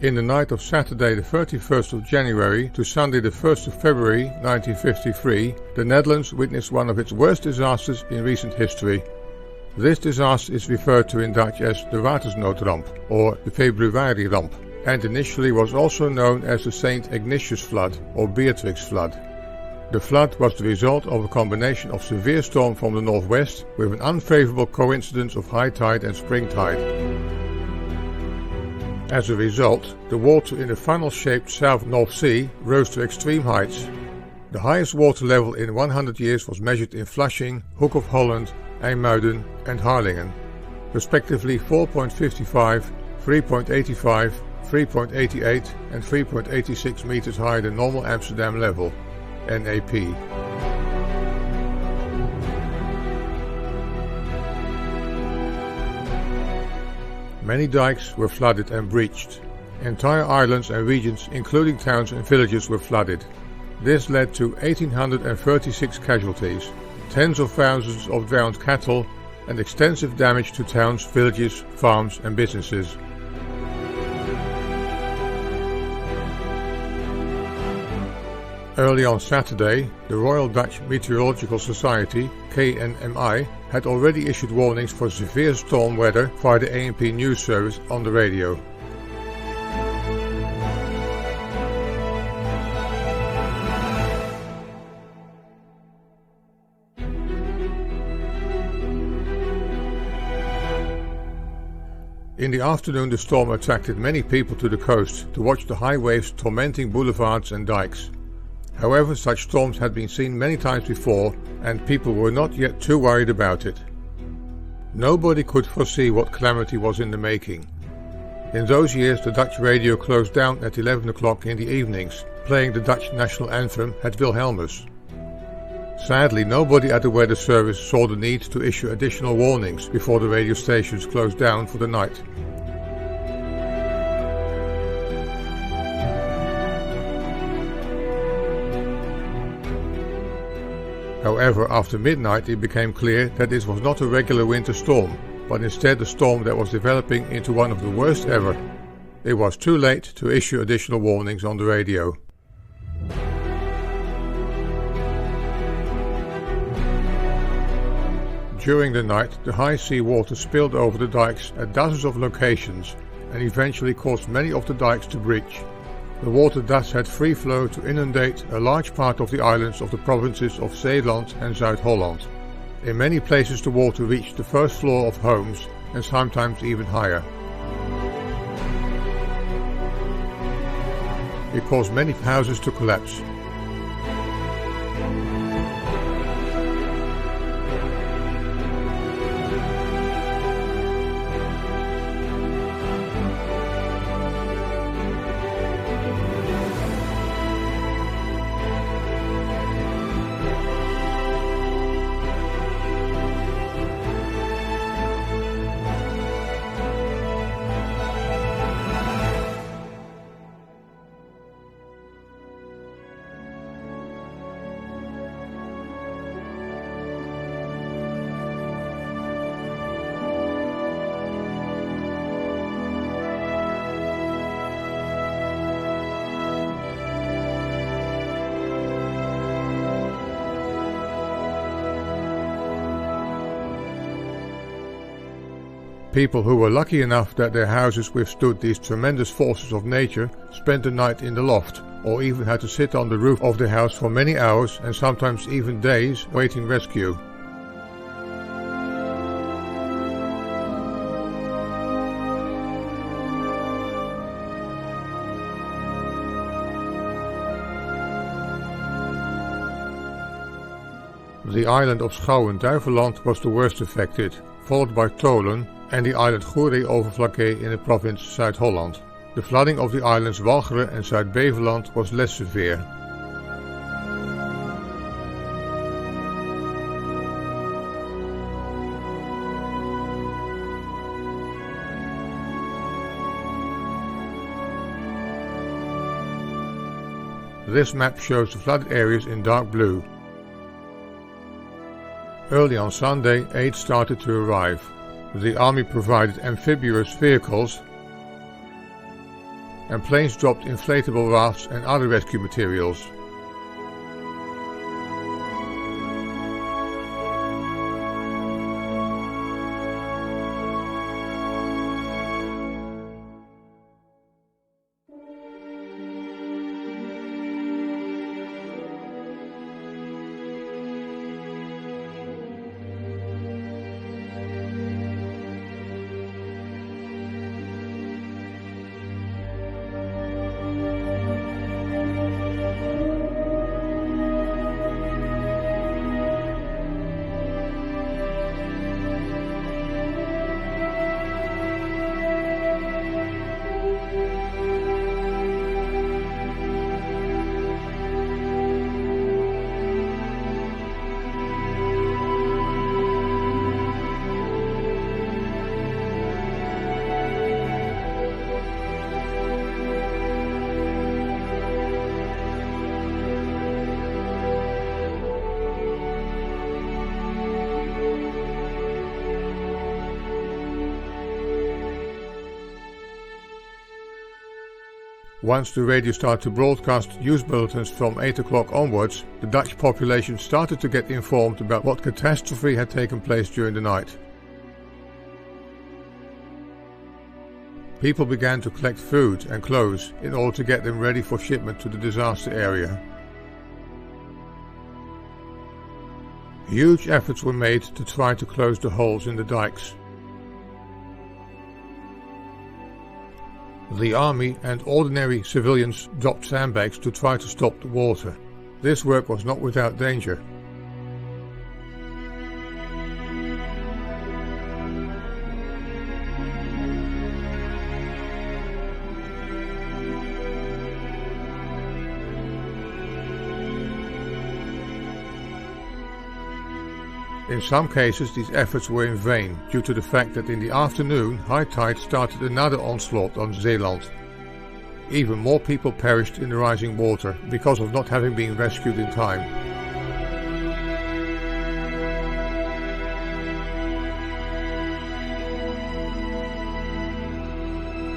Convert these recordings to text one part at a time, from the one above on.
In the night of Saturday the 31st of January to Sunday the 1st of February 1953, the Netherlands witnessed one of its worst disasters in recent history. This disaster is referred to in Dutch as the Watersnoodramp or the Februariramp, and initially was also known as the St. Ignatius flood or Beatrix flood. The flood was the result of a combination of severe storm from the northwest with an unfavorable coincidence of high tide and spring tide. As a result, the water in the funnel-shaped South North Sea rose to extreme heights. The highest water level in 100 years was measured in Flushing, Hoek of Holland, IJmuiden and Harlingen, respectively 4.55, 3.85, 3.88 and 3.86 meters higher than Normal Amsterdam Level, NAP. Many dikes were flooded and breached. Entire islands and regions, including towns and villages, were flooded. This led to 1,836 casualties, tens of thousands of drowned cattle, and extensive damage to towns, villages, farms and businesses. Early on Saturday, the Royal Dutch Meteorological Society, KNMI, had already issued warnings for severe storm weather via the ANP news service on the radio. In the afternoon, the storm attracted many people to the coast to watch the high waves tormenting boulevards and dikes. However, such storms had been seen many times before and people were not yet too worried about it. Nobody could foresee what calamity was in the making. In those years the Dutch radio closed down at 11 o'clock in the evenings, playing the Dutch national anthem at Wilhelmus. Sadly, nobody at the weather service saw the need to issue additional warnings before the radio stations closed down for the night. However, after midnight it became clear that this was not a regular winter storm, but instead a storm that was developing into one of the worst ever. It was too late to issue additional warnings on the radio. During the night, the high sea water spilled over the dikes at dozens of locations and eventually caused many of the dikes to breach. The water thus had free flow to inundate a large part of the islands of the provinces of Zeeland and Zuid-Holland. In many places the water reached the first floor of homes and sometimes even higher. It caused many houses to collapse. People who were lucky enough that their houses withstood these tremendous forces of nature spent the night in the loft, or even had to sit on the roof of the house for many hours and sometimes even days waiting rescue. The island of Schouwen-Duiveland was the worst affected, followed by Tolen and the island Goeree-Overflakkee in the province Zuid-Holland. The flooding of the islands Walcheren and Zuid-Beveland was less severe. This map shows the flooded areas in dark blue. Early on Sunday, aid started to arrive. The army provided amphibious vehicles and planes dropped inflatable rafts and other rescue materials. Once the radio started to broadcast news bulletins from 8 o'clock onwards, the Dutch population started to get informed about what catastrophe had taken place during the night. People began to collect food and clothes in order to get them ready for shipment to the disaster area. Huge efforts were made to try to close the holes in the dikes. The army and ordinary civilians dropped sandbags to try to stop the water. This work was not without danger. In some cases these efforts were in vain due to the fact that in the afternoon high tide started another onslaught on Zeeland. Even more people perished in the rising water because of not having been rescued in time.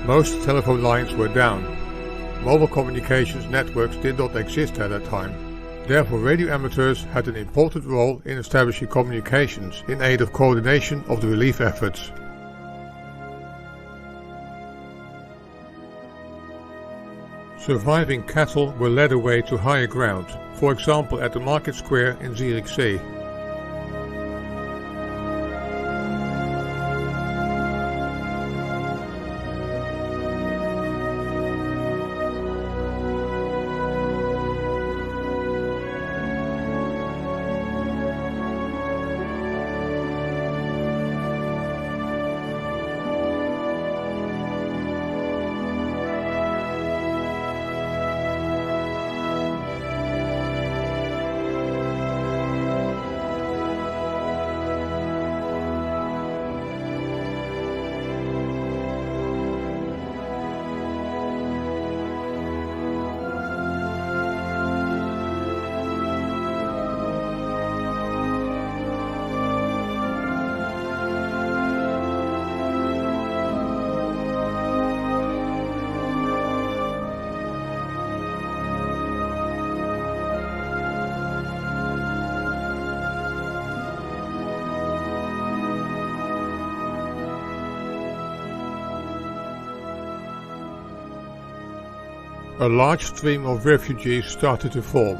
Most telephone lines were down. Mobile communications networks did not exist at that time. Therefore, radio amateurs had an important role in establishing communications in aid of coordination of the relief efforts. Surviving cattle were led away to higher ground, for example at the market square in Zierikzee. A large stream of refugees started to form.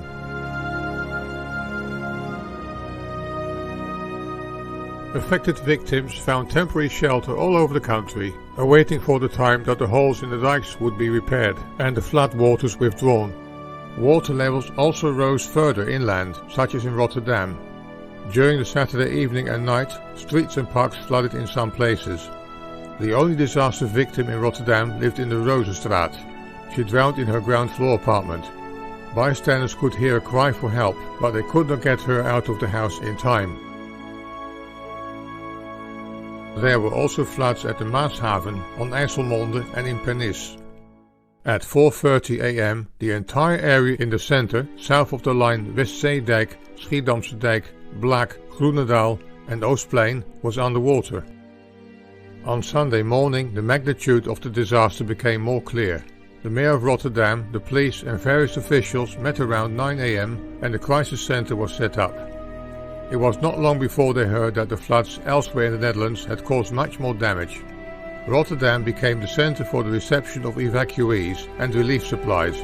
Affected victims found temporary shelter all over the country, awaiting for the time that the holes in the dikes would be repaired and the flood waters withdrawn. Water levels also rose further inland, such as in Rotterdam. During the Saturday evening and night, streets and parks flooded in some places. The only disaster victim in Rotterdam lived in the Rozenstraat. She drowned in her ground floor apartment. Bystanders could hear a cry for help, but they could not get her out of the house in time. There were also floods at the Maashaven, on IJsselmonde and in Pernis. At 4:30 am, the entire area in the center, south of the line Westzeedijk, Schiedamse Dijk, Blaak, Groenendaal and Oostplein was underwater. On Sunday morning, the magnitude of the disaster became more clear. The Mayor of Rotterdam, the police and various officials met around 9 am and the crisis centre was set up. It was not long before they heard that the floods elsewhere in the Netherlands had caused much more damage. Rotterdam became the centre for the reception of evacuees and relief supplies.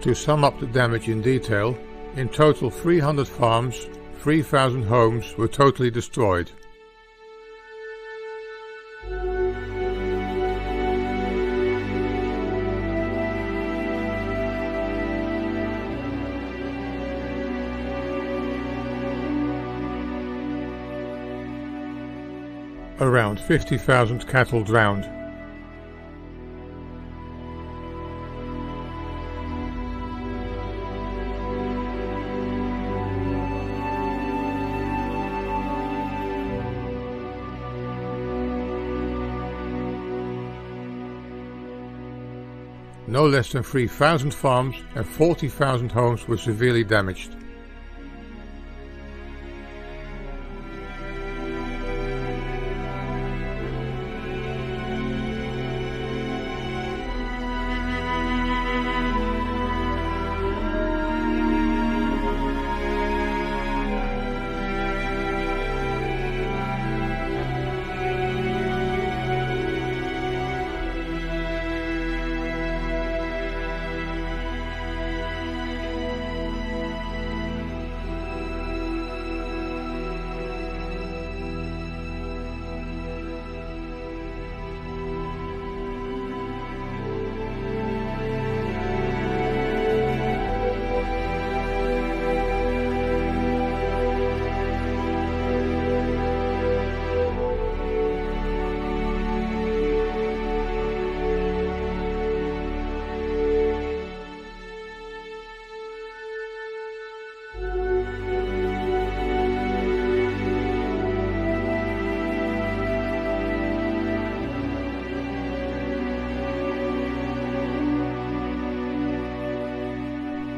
To sum up the damage in detail, in total 300 farms, 3,000 homes were totally destroyed. Around 50,000 cattle drowned. No less than 3,000 farms and 40,000 homes were severely damaged.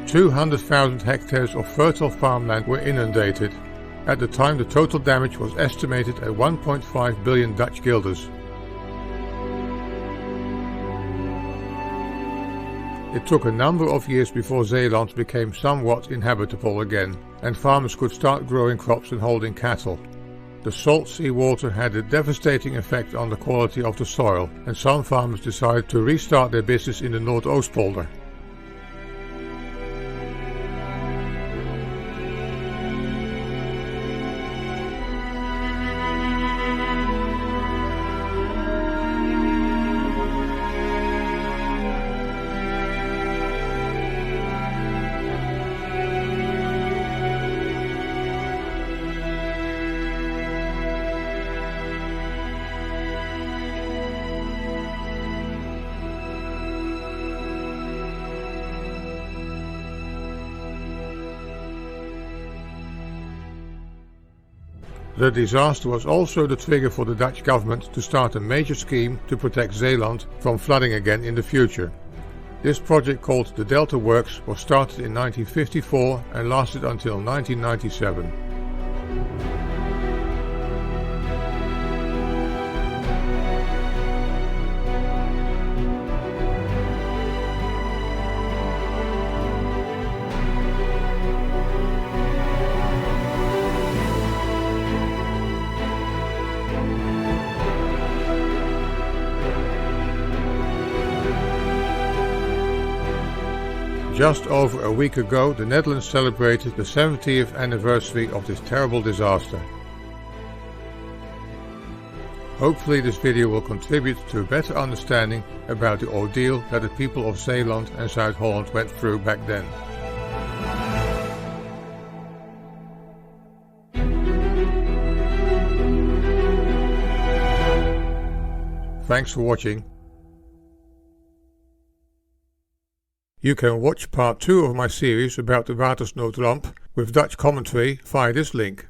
"200,000 hectares of fertile farmland were inundated. At the time the total damage was estimated at 1.5 billion Dutch guilders. It took a number of years before Zeeland became somewhat inhabitable again, and farmers could start growing crops and holding cattle. The salt sea water had a devastating effect on the quality of the soil, and some farmers decided to restart their business in the Noordoostpolder. The disaster was also the trigger for the Dutch government to start a major scheme to protect Zeeland from flooding again in the future. This project, called the Delta Works, was started in 1954 and lasted until 1997. Just over a week ago, the Netherlands celebrated the 70th anniversary of this terrible disaster. Hopefully this video will contribute to a better understanding about the ordeal that the people of Zeeland and South Holland went through back then. Thanks for watching. You can watch part 2 of my series about the Watersnoodramp with Dutch commentary via this link.